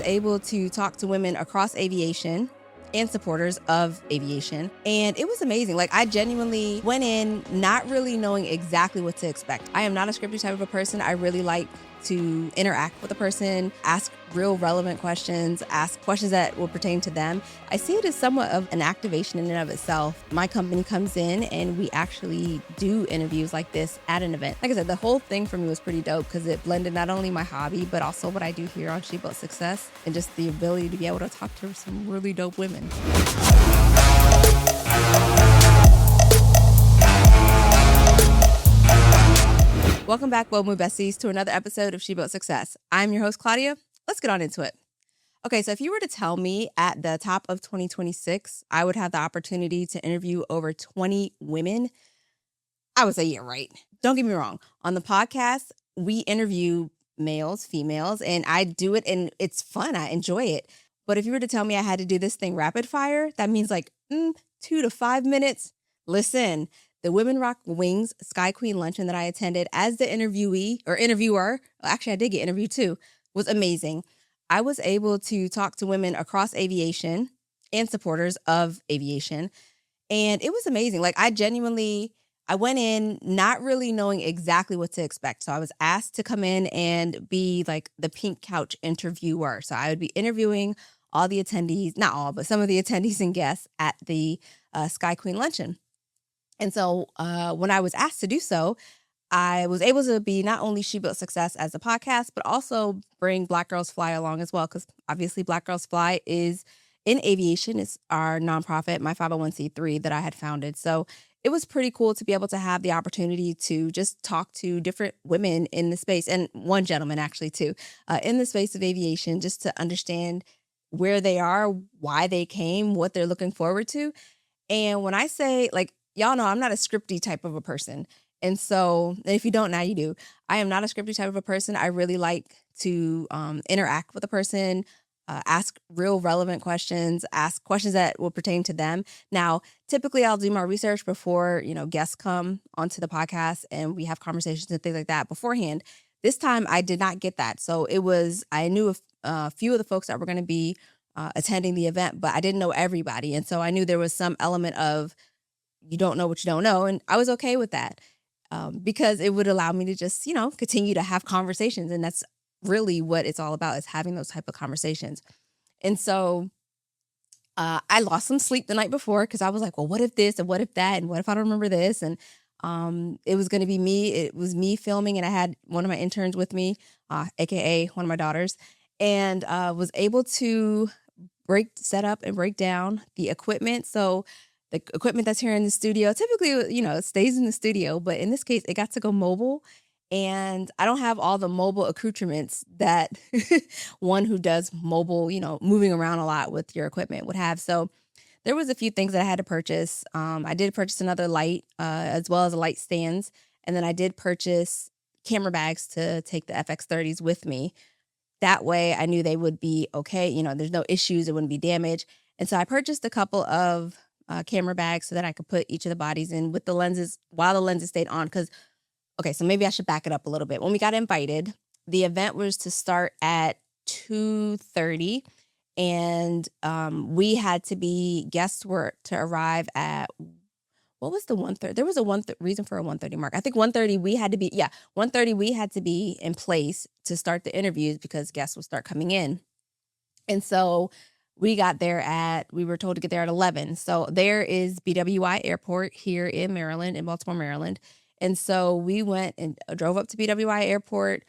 was able to talk to women across aviation and supporters of aviation. And it was amazing. Like, I genuinely went in not really knowing exactly what to expect. I am not a scripted type of a person. I really like to interact with a person, ask real relevant questions, ask questions that will pertain to them. I see it as somewhat of an activation in and of itself. My company comes in and we actually do interviews like this at an event. Like I said, the whole thing for me was pretty dope because it blended not only my hobby, but also what I do here on She Built Success and just the ability to be able to talk to some really dope women. Welcome back, WOMU Besties, to another episode of She Built Success. I'm your host, Claudia. Let's get on into it. Okay, so if you were to tell me at the top of 2026, I would have the opportunity to interview over 20 women, I would say, yeah, right. Don't get me wrong. On the podcast, we interview males, females, and I do it and it's fun. I enjoy it. But if you were to tell me I had to do this thing rapid fire, that means like 2 to 5 minutes. Listen. The Women Rock Wings Sky Queen Luncheon that I attended as the interviewer, actually I did get interviewed too, was amazing. I was able to talk to women across aviation and supporters of aviation. And it was amazing. Like, I went in not really knowing exactly what to expect. So I was asked to come in and be like the pink couch interviewer. So I would be interviewing all the attendees, not all, but some of the attendees and guests at the Sky Queen Luncheon. And so when I was asked to do so, I was able to be not only She Built Success as a podcast, but also bring Black Girls Fly along as well, because obviously Black Girls Fly is in aviation. It's our nonprofit, my 501c3 that I had founded. So it was pretty cool to be able to have the opportunity to just talk to different women in the space, and one gentleman actually too, in the space of aviation, just to understand where they are, why they came, what they're looking forward to. And when I say, like, y'all know I'm not a scripty type of a person. And so if you don't, now you do. I am not a scripty type of a person. I really like to interact with a person, ask real relevant questions, ask questions that will pertain to them. Now, typically I'll do my research before, guests come onto the podcast and we have conversations and things like that beforehand. This time I did not get that. So I knew a few of the folks that were going to be attending the event, but I didn't know everybody. And so I knew there was some element of, you don't know what you don't know. And I was okay with that because it would allow me to just, continue to have conversations. And that's really what it's all about, is having those type of conversations. And so I lost some sleep the night before because I was like, well, what if this and what if that? And what if I don't remember this? And it was going to be me. It was me filming. And I had one of my interns with me, AKA one of my daughters, and was able to set up and break down the equipment. So the equipment that's here in the studio, typically, it stays in the studio, but in this case, it got to go mobile. And I don't have all the mobile accoutrements that one who does mobile, moving around a lot with your equipment would have. So there was a few things that I had to purchase. I did purchase another light, as well as a light stands. And then I did purchase camera bags to take the FX30s with me. That way I knew they would be okay. There's no issues. It wouldn't be damaged. And so I purchased a couple of camera bags so that I could put each of the bodies in with the lenses while the lenses stayed on. Okay, so maybe I should back it up a little bit. When we got invited, the event was to start at 2:30, and guests were to arrive at, what was the 1:30? There was a reason for a 1:30 mark. I think 1:30 we had to be, 1:30 we had to be in place to start the interviews because guests would start coming in. And so we were told to get there at 11. So there is BWI Airport here in Baltimore, Maryland. And so we went and drove up to BWI Airport,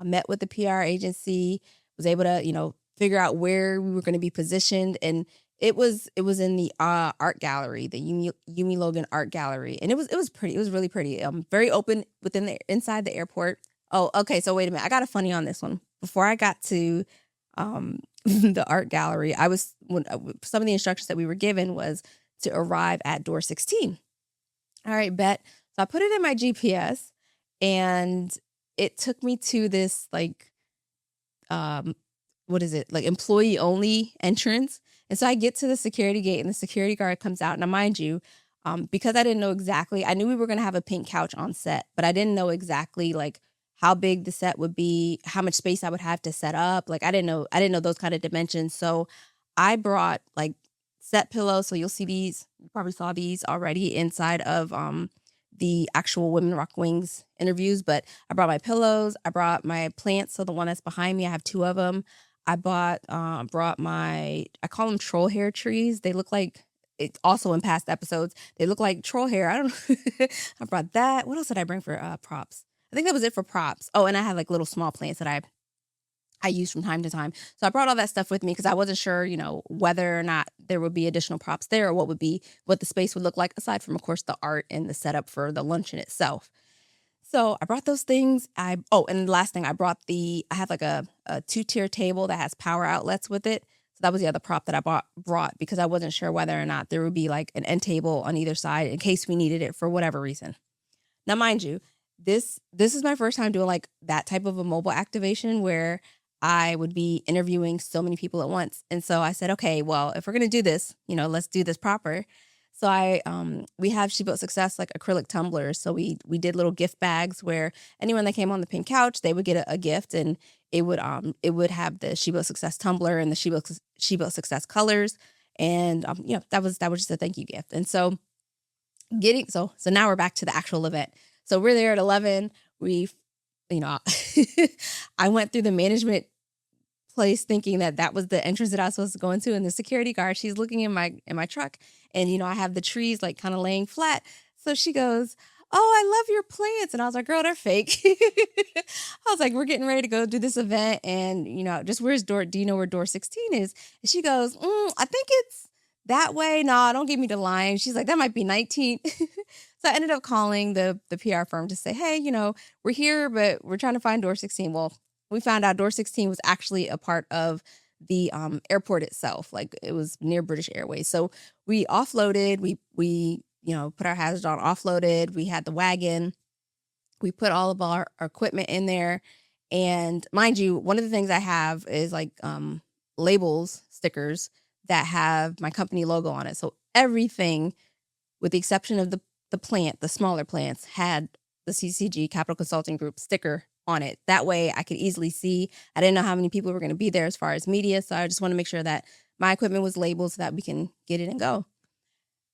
met with the PR agency, was able to, figure out where we were going to be positioned. And it was in the art gallery, the Yumi Logan Art Gallery. And it was pretty. It was really pretty. Very open inside the airport. Oh, okay. So wait a minute. I got a funny on this one. Before I got to the art gallery, some of the instructions that we were given was to arrive at door 16. All right, bet. So I put it in my GPS and it took me to this employee only entrance. And so I get to the security gate and the security guard comes out. Now, mind you, because I didn't know exactly, I knew we were going to have a pink couch on set, but I didn't know exactly how big the set would be, how much space I would have to set up. Like I didn't know those kind of dimensions. So I brought like set pillows. So you'll see these, you probably saw these already inside of the actual Women Rock Wings interviews, but I brought my pillows, I brought my plants. So the one that's behind me, I have 2 of them. I brought my, I call them troll hair trees. They look like, it also in past episodes, they look like troll hair. I don't know. I brought that. What else did I bring for props? I think that was it for props. Oh, and I had like little small plants that I use from time to time. So I brought all that stuff with me because I wasn't sure, whether or not there would be additional props there or what the space would look like, aside from, of course, the art and the setup for the luncheon itself. So I brought those things. And the last thing I have like a 2-tier table that has power outlets with it. So that was the other prop that I brought because I wasn't sure whether or not there would be like an end table on either side in case we needed it for whatever reason. Now, mind you, this is my first time doing like that type of a mobile activation where I would be interviewing so many people at once. And so I said, okay, well, if we're going to do this, let's do this proper. So we have She Built Success, like acrylic tumblers. So we did little gift bags where anyone that came on the pink couch, they would get a gift, and it would have the She Built Success tumbler and the She Built Success colors. And, that was just a thank you gift. And so so now we're back to the actual event. So we're there at 11. I went through the management place thinking that was the entrance that I was supposed to go into. And the security guard, she's looking in my truck, and, I have the trees like kind of laying flat. So she goes, "Oh, I love your plants." And I was like, "Girl, they're fake." I was like, "We're getting ready to go do this event. And, just do you know where door 16 is?" And she goes, "I think it's that way." "No, don't give me the line." She's like, "That might be 19. So I ended up calling the PR firm to say, "Hey, we're here, but we're trying to find door 16. Well, we found out door 16 was actually a part of the airport itself. Like it was near British Airways. So we offloaded, we put our hazards on, offloaded. We had the wagon. We put all of our equipment in there. And mind you, one of the things I have is like labels, stickers that have my company logo on it. So everything, with the exception of the plant, the smaller plants, had the CCG, Capital Consulting Group, sticker on it. That way I could easily see. I didn't know how many people were going to be there as far as media. So I just want to make sure that my equipment was labeled so that we can get it and go.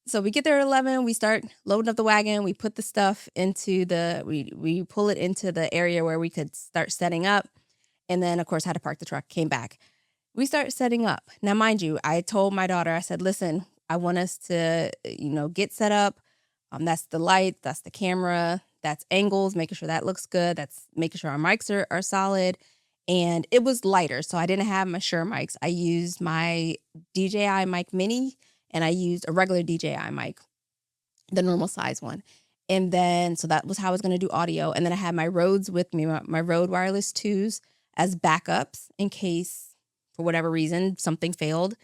So we get there at 11. We start loading up the wagon. We put the stuff into we pull it into the area where we could start setting up. And then, of course, had to park the truck, came back. We start setting up. Now, mind you, I told my daughter, I said, "Listen, I want us to, get set up. That's the light, that's the camera, that's angles, making sure that looks good. That's making sure our mics are solid." And it was lighter. So I didn't have my Shure mics. I used my DJI mic mini, and I used a regular DJI mic, the normal size one. And then, so that was how I was going to do audio. And then I had my Rhodes with me, my Rode Wireless 2s as backups in case, for whatever reason, something failed.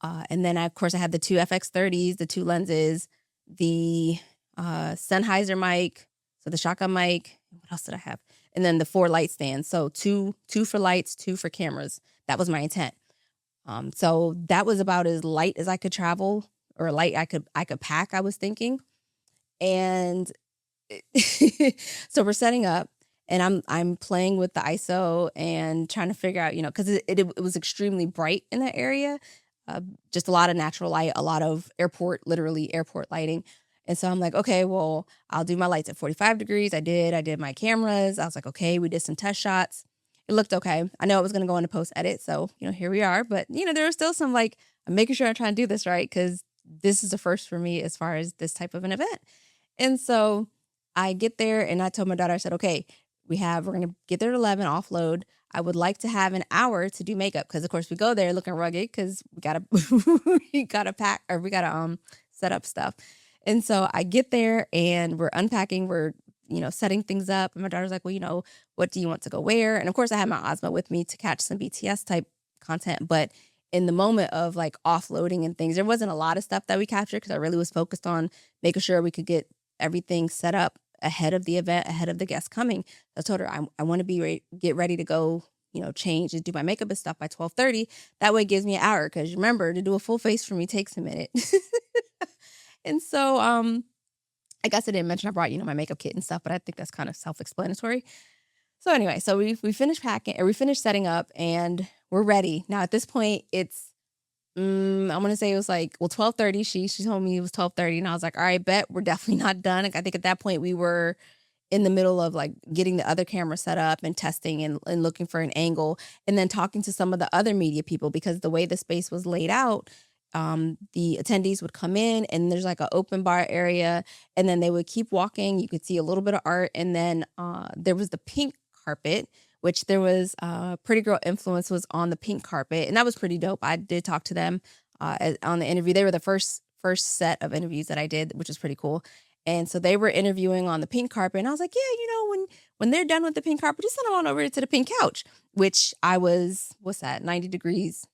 And then, of course, I had the 2 FX30s, the 2 lenses, the Sennheiser mic, so the shotgun mic. What else did I have? And then the 4 light stands. So two for lights, 2 for cameras. That was my intent. So that was about as light as I could travel, or light I could pack, I was thinking. And so we're setting up, and I'm playing with the ISO and trying to figure out, because it was extremely bright in that area. Just a lot of natural light, a lot of literally airport lighting. And so I'm like, okay, well, I'll do my lights at 45 degrees. I did my cameras. I was like, okay, we did some test shots. It looked okay. I know it was going to go into post edit. So, here we are. But, there was still some I'm making sure I'm trying to do this right, because this is the first for me as far as this type of an event. And so I get there, and I told my daughter, I said, okay, we're going to get there at 11, offload. I would like to have an hour to do makeup, because of course we go there looking rugged, because we gotta pack, or we gotta set up stuff. And so I get there, and we're unpacking, we're setting things up, and my daughter's like, "Well, what do you want to go wear?" And of course I had my Ozma with me to catch some BTS type content, but in the moment of like offloading and things, there wasn't a lot of stuff that we captured, because I really was focused on making sure we could get everything set up ahead of the event, ahead of the guests coming. I told her I want to get ready to go, change and do my makeup and stuff by 12:30. That way it gives me an hour, because remember, to do a full face for me takes a minute. And so I guess I didn't mention I brought, my makeup kit and stuff, but I think that's kind of self-explanatory. So anyway, so we finished packing, or we finished setting up, and we're ready. Now at this point, it's I'm gonna say it was like, well, 12:30. She told me it was 12:30, and I was like, all right, bet we're definitely not done. Like, I think at that point we were in the middle of like getting the other camera set up and testing and looking for an angle, and then talking to some of the other media people, because the way the space was laid out, the attendees would come in and there's like an open bar area, and then they would keep walking. You could see a little bit of art, and then there was the pink carpet, which there was Pretty Girl Influence was on the pink carpet, and that was pretty dope. I did talk to them on the interview. They were the first set of interviews that I did, which was pretty cool. And so they were interviewing on the pink carpet, and I was like, yeah, when they're done with the pink carpet, just send them on over to the pink couch, which I was, what's that, 90 degrees,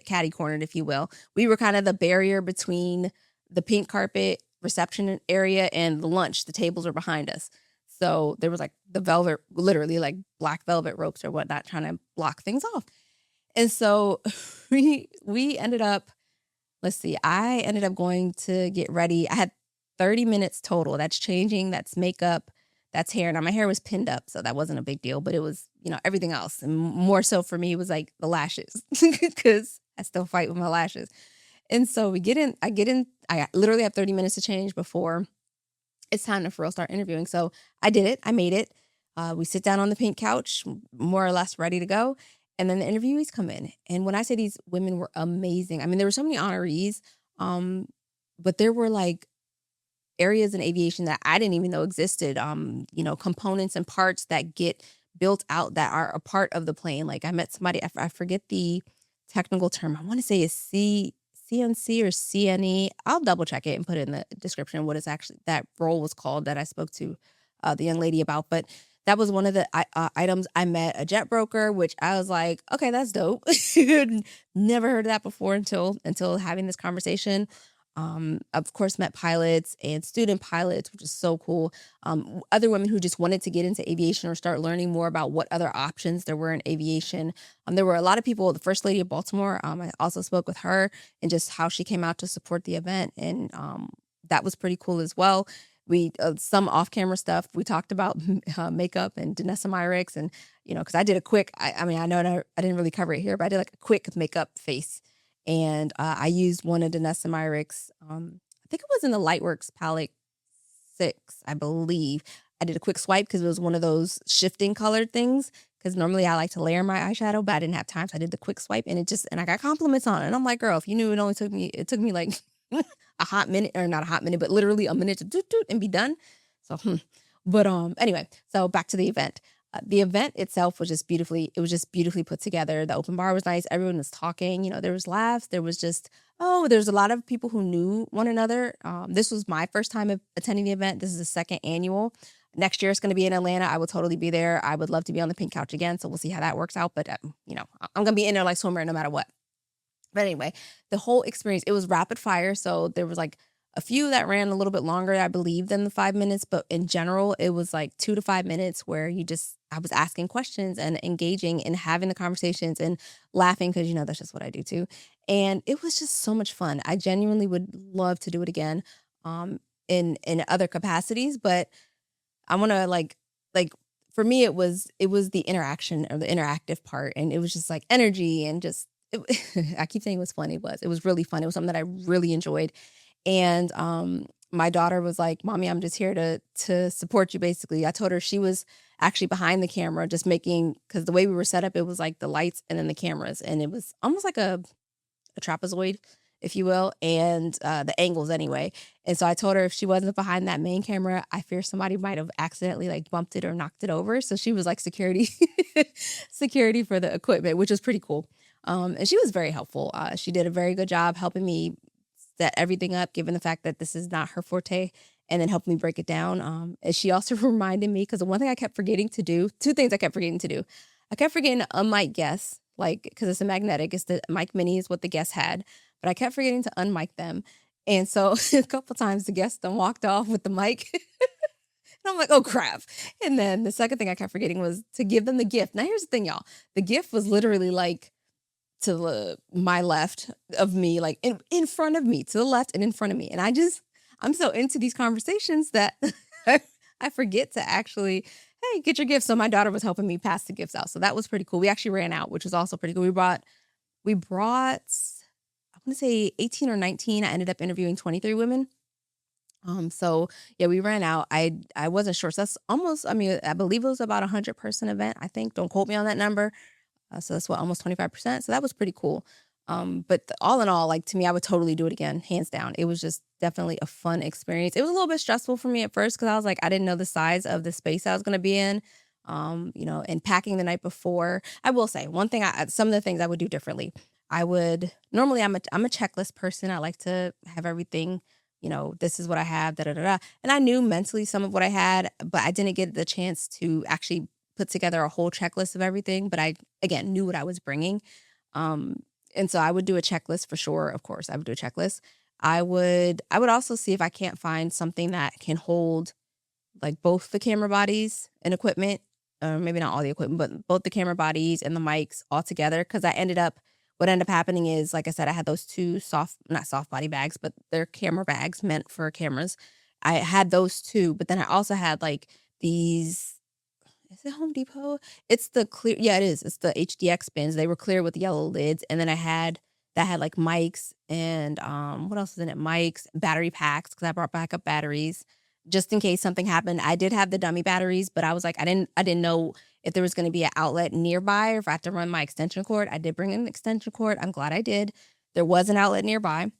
catty cornered, if you will. We were kind of the barrier between the pink carpet reception area and the lunch. The tables were behind us. So there was like the velvet, literally like black velvet ropes or whatnot, trying to block things off. And so we ended up, let's see, I ended up going to get ready. I had 30 minutes total. That's changing, that's makeup, that's hair. Now my hair was pinned up, so that wasn't a big deal, but it was, everything else. And more so for me, it was like the lashes, because I still fight with my lashes. And so I literally have 30 minutes to change before it's time to for real start interviewing. So I did it. I made it. We sit down on the pink couch, more or less ready to go. And then the interviewees come in. And when I say these women were amazing, I mean, there were so many honorees, but there were like areas in aviation that I didn't even know existed, components and parts that get built out that are a part of the plane. Like I met somebody, I forget the technical term. I want to say it's CNC or CNE. I'll double check it and put it in the description what is actually that role was called that I spoke to the young lady about. But that was one of the items. I met a jet broker, which I was like, okay, that's dope. Never heard of that before until having this conversation. Of course, met pilots and student pilots, which is so cool. Other women who just wanted to get into aviation or start learning more about what other options there were in aviation. There were a lot of people. The First Lady of Baltimore, I also spoke with her and just how she came out to support the event. And that was pretty cool as well. We some off-camera stuff. We talked about makeup and Danessa Myricks, and because I did a quick. I mean, I know I didn't really cover it here, but I did like a quick makeup face. And I used one of Danessa Myricks. I think it was in the Lightworks Palette 6, I believe. I did a quick swipe because it was one of those shifting colored things. Because normally I like to layer my eyeshadow, but I didn't have time, so I did the quick swipe, and I got compliments on it. And I'm like, girl, if you knew it took me like a hot minute, or not a hot minute, but literally a minute to do and be done. So, but anyway, so back to the event. The event itself was just beautifully put together. The open bar was nice. Everyone was talking. There was laughs. There was there's a lot of people who knew one another. This was my first time attending the event. This is the second annual. Next year it's going to be in Atlanta. I will totally be there. I would love to be on the pink couch again. So we'll see how that works out. But I'm going to be in there like swimmer no matter what. But anyway, the whole experience, it was rapid fire. So there was like a few that ran a little bit longer, I believe, than the 5 minutes. But in general, it was like 2 to 5 minutes where I was asking questions and engaging and having the conversations and laughing because, that's just what I do too. And it was just so much fun. I genuinely would love to do it again in other capacities. But I want to like for me, it was the interaction or the interactive part. And it was just like energy and just, I keep saying it was fun. It was really fun. It was something that I really enjoyed. And my daughter was like, Mommy, I'm just here to support you, basically. I told her she was actually behind the camera, just making, because the way we were set up, it was like the lights and then the cameras. And it was almost like a trapezoid, if you will, and the angles anyway. And so I told her if she wasn't behind that main camera, I fear somebody might have accidentally like bumped it or knocked it over. So she was like security for the equipment, which was pretty cool. And she was very helpful. She did a very good job helping me set everything up, given the fact that this is not her forte, and then helped me break it down. And she also reminded me, because the one thing I kept forgetting to do, two things I kept forgetting to do. I kept forgetting to unmic guests, like, because it's a magnetic, it's the mic mini is what the guests had, but I kept forgetting to unmic them. And so a couple times the guests then walked off with the mic. And I'm like, oh, crap. And then the second thing I kept forgetting was to give them the gift. Now, here's the thing, y'all. The gift was literally like to my left of me, like in front of me, to the left and in front of me. And I'm so into these conversations that I forget to actually, hey, get your gifts. So my daughter was helping me pass the gifts out. So that was pretty cool. We actually ran out, which was also pretty cool. We brought, I want to say 18 or 19. I ended up interviewing 23 women. So yeah, we ran out. I wasn't sure. So that's almost, I mean, I believe it was about 100-person event. I think, don't quote me on that number. So that's what, almost 25%. So that was pretty cool. But all in all, like, to me, I would totally do it again, hands down. It was just definitely a fun experience. It was a little bit stressful for me at first because I was like, I didn't know the size of the space I was going to be in. And packing the night before. I will say one thing, some of the things I would do differently. I would normally, I'm a checklist person. I like to have everything, this is what I have, da da da da. And I knew mentally some of what I had, but I didn't get the chance to actually put together a whole checklist of everything. But I, again, knew what I was bringing. And so I would do a checklist for sure. Of course, I would do a checklist. I would also see if I can't find something that can hold like both the camera bodies and equipment, or maybe not all the equipment, but both the camera bodies and the mics all together. Because what ended up happening is, like I said, I had those two not soft body bags, but they're camera bags meant for cameras. I had those two, but then I also had like these, is it Home Depot? It's the clear, yeah, it is. It's the HDX bins. They were clear with yellow lids. And then I had like mics and what else is in it? Mics, battery packs, because I brought backup batteries just in case something happened. I did have the dummy batteries, but I was like, I didn't know if there was going to be an outlet nearby or if I had to run my extension cord. I did bring an extension cord. I'm glad I did. There was an outlet nearby.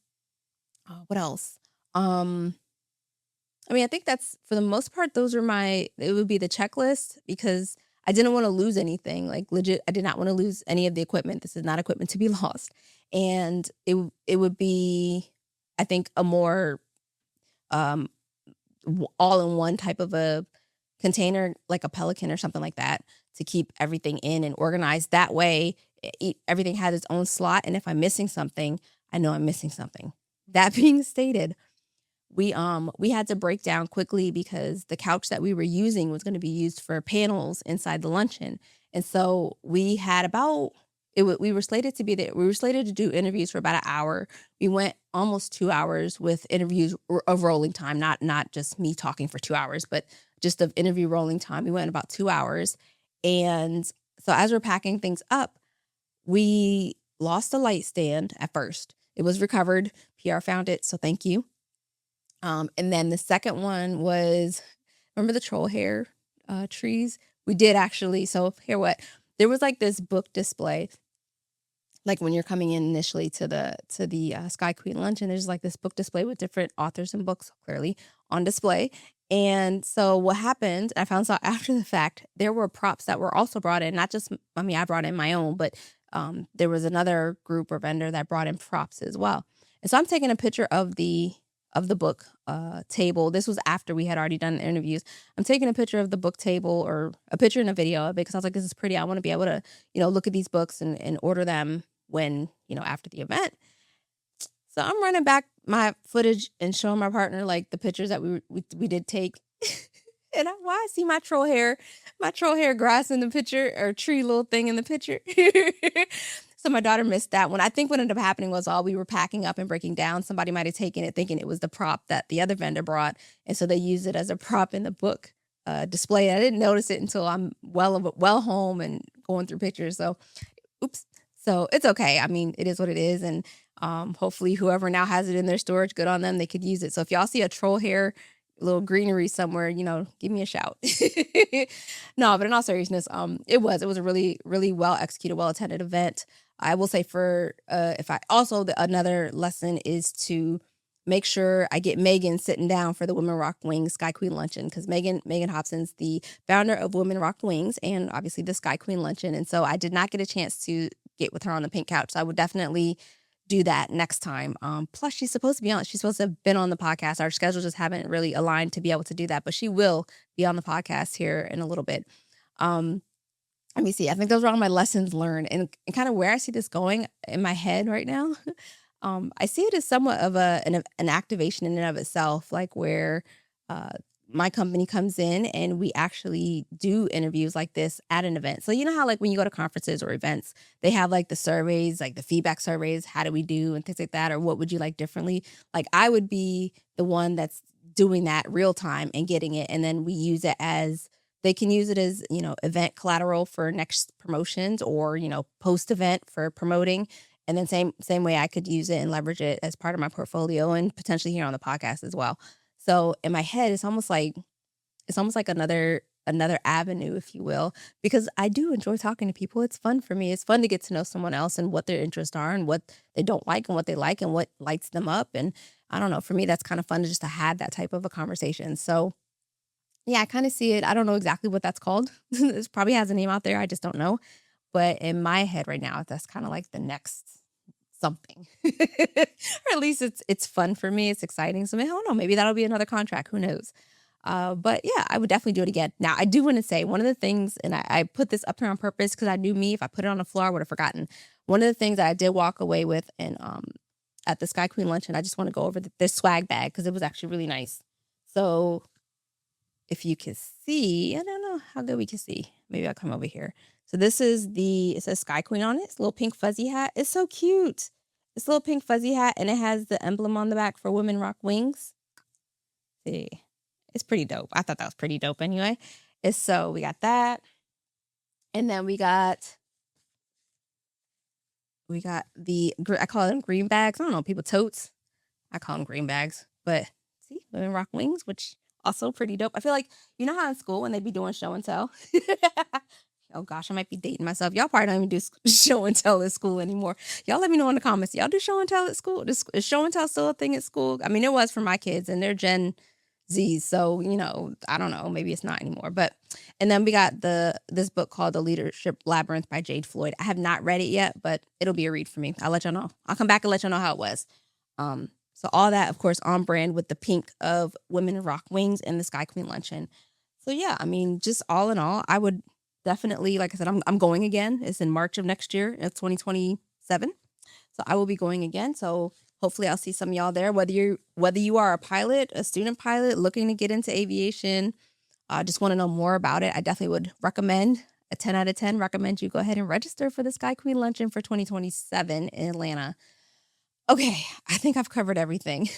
What else? I mean, I think that's, for the most part, it would be the checklist, because I didn't want to lose anything. Like, legit, I did not want to lose any of the equipment. This is not equipment to be lost. And it would be, I think, a more all-in-one type of a container, like a Pelican or something like that, to keep everything in and organized. That way, everything has its own slot. And if I'm missing something, I know I'm missing something. That being stated, we had to break down quickly because the couch that we were using was going to be used for panels inside the luncheon. And so we had we were slated to be there. We were slated to do interviews for about an hour. We went almost 2 hours with interviews of rolling time, not just me talking for 2 hours, but just of interview rolling time. We went about 2 hours. And so as we're packing things up, we lost a light stand at first. It was recovered. PR found it, so thank you. And then the second one was, remember the troll hair trees? We did actually. So here, there was like this book display, like when you're coming in initially to the Sky Queen Luncheon, there's like this book display with different authors and books clearly on display. And so what happened, I found out after the fact, there were props that were also brought in. Not just, I mean, I brought in my own, but there was another group or vendor that brought in props as well. And so I'm taking a picture of the book table. This was after we had already done the interviews. I'm taking a picture of the book table, or a picture and a video of it, because I was like, this is pretty. I want to be able to, look at these books and order them when, after the event. So I'm running back my footage and showing my partner like the pictures that we did take. And I see my troll hair grass in the picture, or tree little thing in the picture. So my daughter missed that one. I think what ended up happening was, while we were packing up and breaking down, somebody might have taken it thinking it was the prop that the other vendor brought. And so they used it as a prop in the book display. I didn't notice it until I'm well home and going through pictures. So, oops. So it's okay. I mean, it is what it is. And hopefully whoever now has it in their storage, good on them. They could use it. So if y'all see a troll hair little greenery somewhere, give me a shout. No, but in all seriousness, it was a really, really well executed, well attended event. I will say another lesson is to make sure I get Megan sitting down for the Women Rock Wings Sky Queen Luncheon, because Megan Hobson's the founder of Women Rock Wings and obviously the Sky Queen Luncheon. And so I did not get a chance to get with her on the pink couch. So I would definitely do that next time. Plus she's supposed to have been on the podcast. Our schedules just haven't really aligned to be able to do that, but she will be on the podcast here in a little bit. Let me see. I think those are all my lessons learned, and kind of where I see this going in my head right now. I see it as somewhat of an activation in and of itself, like where my company comes in and we actually do interviews like this at an event. So you know how like when you go to conferences or events, they have like the surveys, like the feedback surveys, how do we do and things like that, or what would you like differently? Like I would be the one that's doing that real time and getting it, and then we use it as they can use it as, event collateral for next promotions or, post event for promoting. And then same way I could use it and leverage it as part of my portfolio and potentially here on the podcast as well. So in my head, it's almost like another avenue, if you will, because I do enjoy talking to people. It's fun for me. It's fun to get to know someone else and what their interests are and what they don't like and what they like and what lights them up. And I don't know, for me, that's kind of fun to just to have that type of a conversation. So yeah, I kind of see it. I don't know exactly what that's called. It probably has a name out there. I just don't know. But in my head right now, that's kind of like the next something. Or at least it's fun for me. It's exciting. So I don't know. Maybe that'll be another contract. Who knows? But yeah, I would definitely do it again. Now, I do want to say one of the things, and I put this up here on purpose because I knew me, if I put it on the floor, I would have forgotten. One of the things that I did walk away with and at the Sky Queen Luncheon, I just want to go over this swag bag because it was actually really nice. So if you can see, I don't know how good we can see. Maybe I'll come over here. So this is it says Sky Queen on it. It's a little pink fuzzy hat. It's so cute. It's a little pink fuzzy hat and it has the emblem on the back for Women Rock Wings. See, it's pretty dope. I thought that was pretty dope anyway. So we got that. And then we got I call them green bags. I don't know, people totes. I call them green bags. But see, Women Rock Wings, which also pretty dope. I feel like, you know how in school when they be doing show and tell? Oh gosh, I might be dating myself. Y'all probably don't even do show and tell at school anymore. Y'all let me know in the comments. Y'all do show and tell at school? Is show and tell still a thing at school? I mean, it was for my kids and they're Gen Zs. So, I don't know. Maybe it's not anymore. And then we got this book called The Leadership Labyrinth by Jade Floyd. I have not read it yet, but it'll be a read for me. I'll let y'all know. I'll come back and let y'all know how it was. So all that, of course, on brand with the pink of Women Rock Wings and the Sky Queen Luncheon. So yeah, I mean, just all in all, I would definitely, like I said, I'm going again. It's in March of next year. It's 2027. So I will be going again. So hopefully I'll see some of y'all there, whether you are a pilot, a student pilot looking to get into aviation, just want to know more about it. I definitely would recommend a 10 out of 10, recommend you go ahead and register for the Sky Queen Luncheon for 2027 in Atlanta. Okay, I think I've covered everything.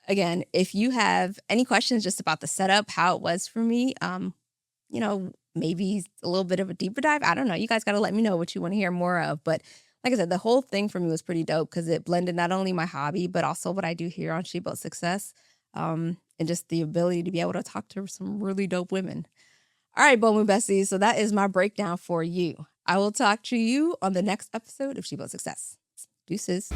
Again, if you have any questions just about the setup, how it was for me, maybe a little bit of a deeper dive. I don't know. You guys got to let me know what you want to hear more of. But like I said, the whole thing for me was pretty dope because it blended not only my hobby, but also what I do here on She Built Success, and just the ability to be able to talk to some really dope women. All right, Bold Move Besties. So that is my breakdown for you. I will talk to you on the next episode of She Built Success. Deuces.